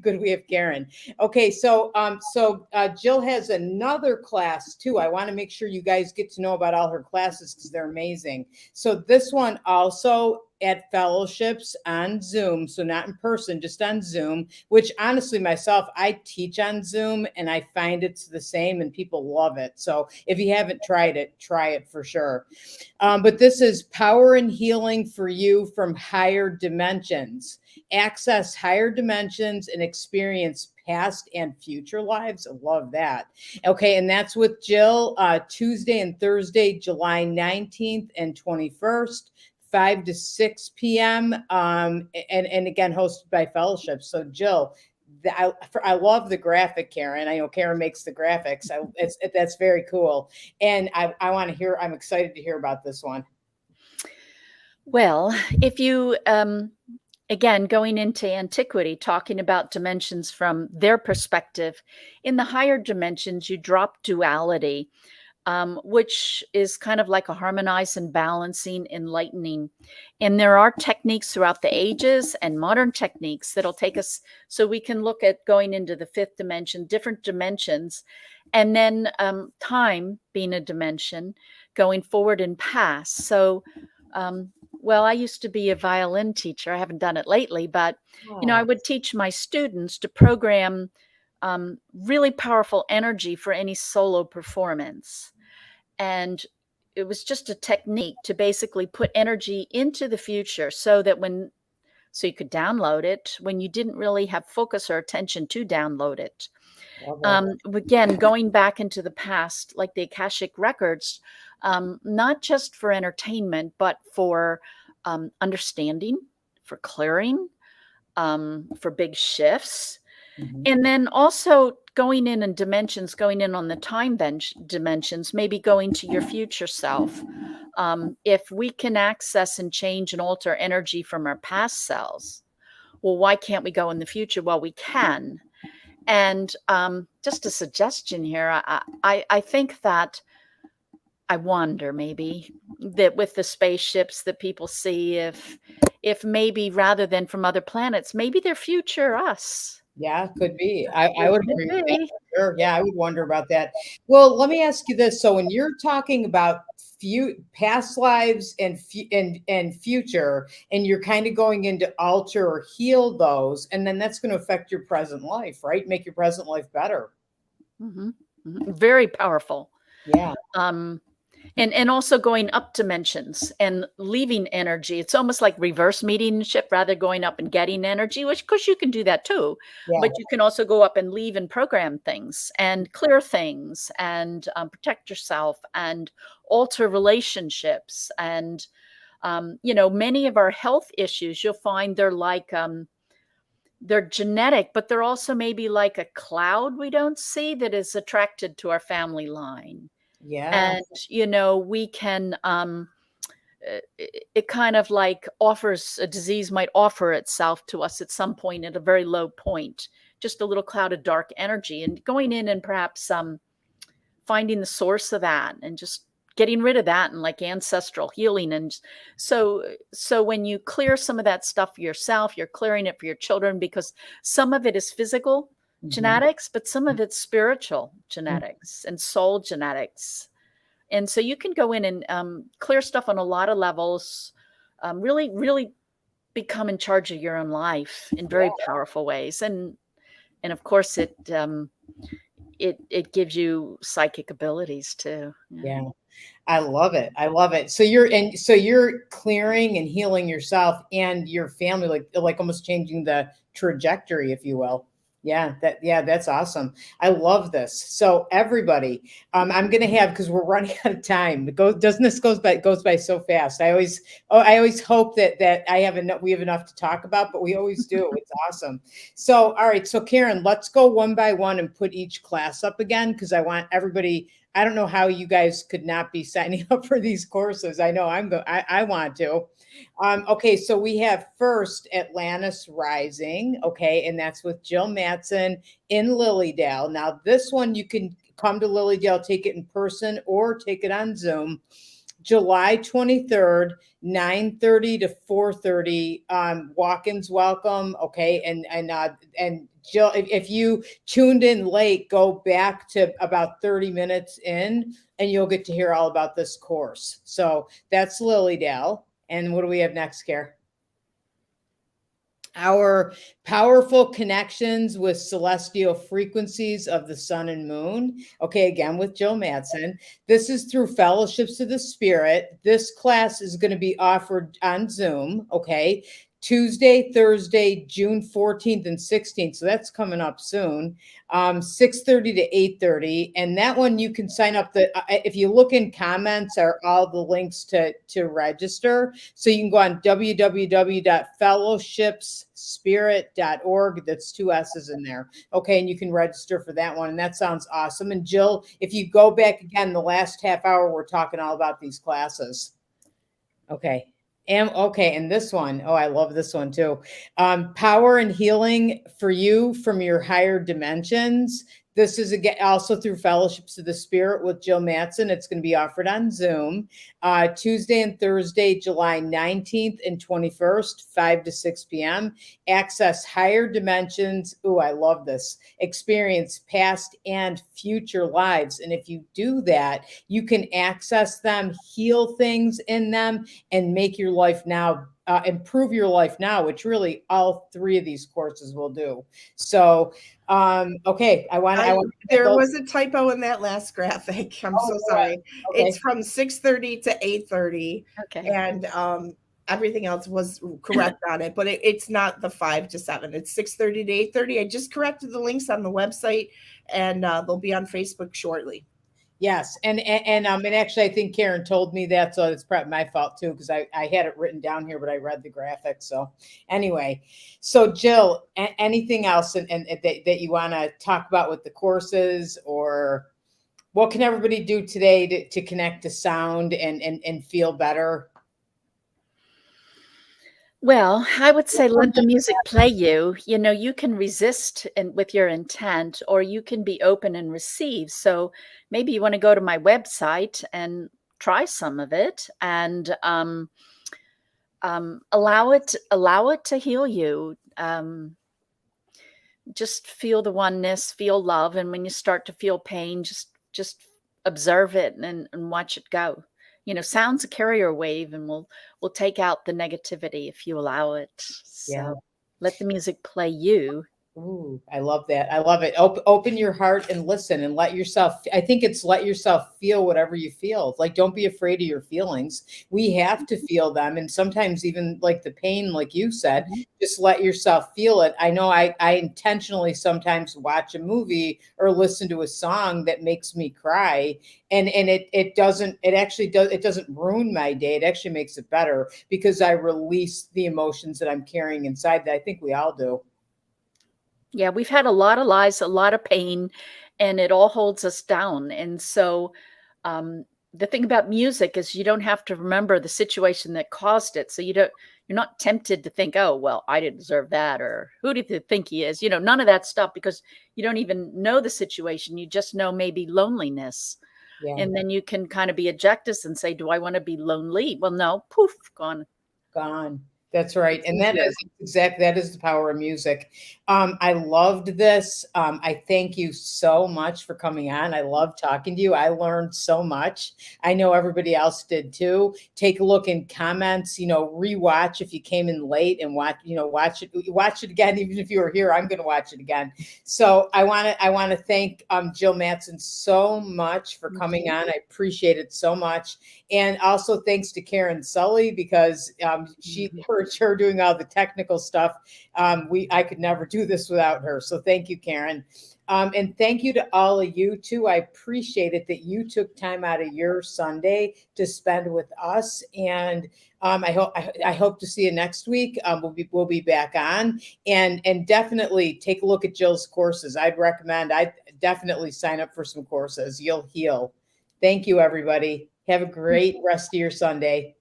good we have Karen. Okay, so Jill has another class too. I want to make sure you guys get to know about all her classes because they're amazing. So this one also at Fellowships on Zoom, so not in person, just on Zoom, which honestly myself, I teach on Zoom and I find it's the same and people love it. So if you haven't tried it, try it for sure. But this is power and healing for you from higher dimensions. Access higher dimensions and experience past and future lives. I love that. Okay, and that's with Jill, Tuesday and Thursday, July 19th and 21st. 5 to 6 p.m. And again, hosted by Fellowship. So Jill, I love the graphic, Karen. I know Karen makes the graphics. That's very cool. And I want to hear, I'm excited to hear about this one. Well, if you again, going into antiquity, talking about dimensions from their perspective. In the higher dimensions, you drop duality, which is kind of like a harmonizing, balancing, enlightening. And there are techniques throughout the ages and modern techniques that'll take us so we can look at going into the fifth dimension, different dimensions, and then time being a dimension, going forward and past. So, well, I used to be a violin teacher. I haven't done it lately, but I would teach my students to program really powerful energy for any solo performance. And it was just a technique to basically put energy into the future so that so you could download it when you didn't really have focus or attention to download it. Again, going back into the past, like the Akashic records, not just for entertainment, but for understanding, for clearing, for big shifts. And then also going in dimensions, going in on the time bench dimensions, maybe going to your future self. If we can access and change and alter energy from our past selves, well, why can't we go in the future? Well, we can. And just a suggestion here, I think that I wonder maybe that with the spaceships that people see, if maybe rather than from other planets, maybe they're future us. Yeah, could be. I would agree with that. Maybe. Sure. Yeah, I would wonder about that. Well, let me ask you this. So when you're talking about past lives and future, and you're kind of going into alter or heal those, and then that's going to affect your present life, right? Make your present life better. Very powerful. Yeah. And also going up dimensions and leaving energy. It's almost like reverse mediumship, rather going up and getting energy, which, of course, you can do that too. Yeah. But you can also go up and leave and program things and clear things and protect yourself and alter relationships. And, many of our health issues, you'll find they're like, they're genetic, but they're also maybe like a cloud we don't see that is attracted to our family line. Yeah. And, we can, it kind of like offers, a disease might offer itself to us at some point at a very low point, just a little cloud of dark energy, and going in and perhaps finding the source of that and just getting rid of that, and like ancestral healing. And so when you clear some of that stuff for yourself, you're clearing it for your children, because some of it is physical genetics, but some of it's spiritual genetics and soul genetics. And so you can go in and clear stuff on a lot of levels, really, really become in charge of your own life in very powerful ways. And of course, it gives you psychic abilities too. Yeah. I love it. I love it. So you're clearing and healing yourself and your family, like almost changing the trajectory, if you will. Yeah, that's awesome. I love this. So everybody, I'm gonna have, because we're running out of time. This goes by so fast. I always hope that we have enough to talk about, but we always do. It's awesome. So all right, so Karen, let's go one by one and put each class up again, because I want everybody. I don't know how you guys could not be signing up for these courses. I know I want to. Okay, so we have first Atlantis Rising, okay, and that's with Jill Mattson in Lilydale. Now, this one you can come to Lilydale, take it in person or take it on Zoom. July 23rd, 9:30 to 4:30. Walk-ins welcome, okay, and Jill, if you tuned in late, go back to about 30 minutes in, and you'll get to hear all about this course. So that's Lilydale. And what do we have next, Care? Our powerful connections with celestial frequencies of the sun and moon. Okay, again with Jill Mattson. This is through Fellowships of the Spirit. This class is going to be offered on Zoom. Okay, Tuesday, Thursday, June 14th and 16th. So that's coming up soon. 6:30 to 8:30. And that one you can sign up. If you look in comments are all the links to register. So you can go on www.fellowshipsspirit.org. That's 2 S's in there. Okay. And you can register for that one. And that sounds awesome. And Jill, if you go back again, the last half hour, we're talking all about these classes. Okay. Okay, and this one, oh, I love this one too. Power and healing for you from your higher dimensions. This is again also through Fellowships of the Spirit with Jill Mattson. It's going to be offered on Zoom Tuesday and Thursday, July 19th and 21st, 5 to 6 p.m. Access higher dimensions. Oh, I love this. Experience past and future lives. And if you do that, you can access them, heal things in them, and make your life now, improve your life now, which really all three of these courses will do. So, okay, there was a typo in that last graphic. I'm so sorry. Okay. It's from 6:30 to 8:30. Okay. And everything else was correct on it, but it's not the 5 to 7. It's 6:30 to 8:30. I just corrected the links on the website, and they'll be on Facebook shortly. Yes, and actually, I think Karen told me that, so it's probably my fault too, because I had it written down here, but I read the graphics. So anyway, so Jill, anything else and that you want to talk about with the courses, or what can everybody do today to connect to sound and feel better? Well, I would say let the music play you. You know, you can resist and with your intent, or you can be open and receive. So maybe you want to go to my website and try some of it, and allow it to heal you. Just feel the oneness, feel love, and when you start to feel pain, just observe it and watch it go. You know, sound's a carrier wave, and will take out the negativity if you allow it. So Yeah. let the music play you. Ooh, I love that. I love it. Open your heart and listen and let yourself, I think it's let yourself feel whatever you feel. Like, don't be afraid of your feelings. We have to feel them. And sometimes even like the pain, like you said, just let yourself feel it. I know I intentionally sometimes watch a movie or listen to a song that makes me cry. And it doesn't ruin my day. It actually makes it better because I release the emotions that I'm carrying inside that I think we all do. Yeah, we've had a lot of lies, a lot of pain, and it all holds us down. And so, the thing about music is you don't have to remember the situation that caused it. So you're not tempted to think, oh, well, I didn't deserve that, or who do you think he is? You know, none of that stuff, because you don't even know the situation. You just know maybe loneliness. Yeah. And then you can kind of be objective and say, do I want to be lonely? Well, no, poof, gone. Gone. That's right. And that is the power of music. I loved this. I thank you so much for coming on. I love talking to you. I learned so much. I know everybody else did too. Take a look in comments, rewatch if you came in late, and watch it again. Even if you were here, I'm going to watch it again. So I want to thank Jill Mattson so much for coming on. I appreciate it so much. And also thanks to Karen Sully, because her doing all the technical stuff. I could never do this without her. So thank you, Karen. And thank you to all of you too. I appreciate it that you took time out of your Sunday to spend with us. And I hope to see you next week. We'll be back on, and definitely take a look at Jill's courses. I'd definitely sign up for some courses. You'll heal. Thank you, everybody. Have a great rest of your Sunday.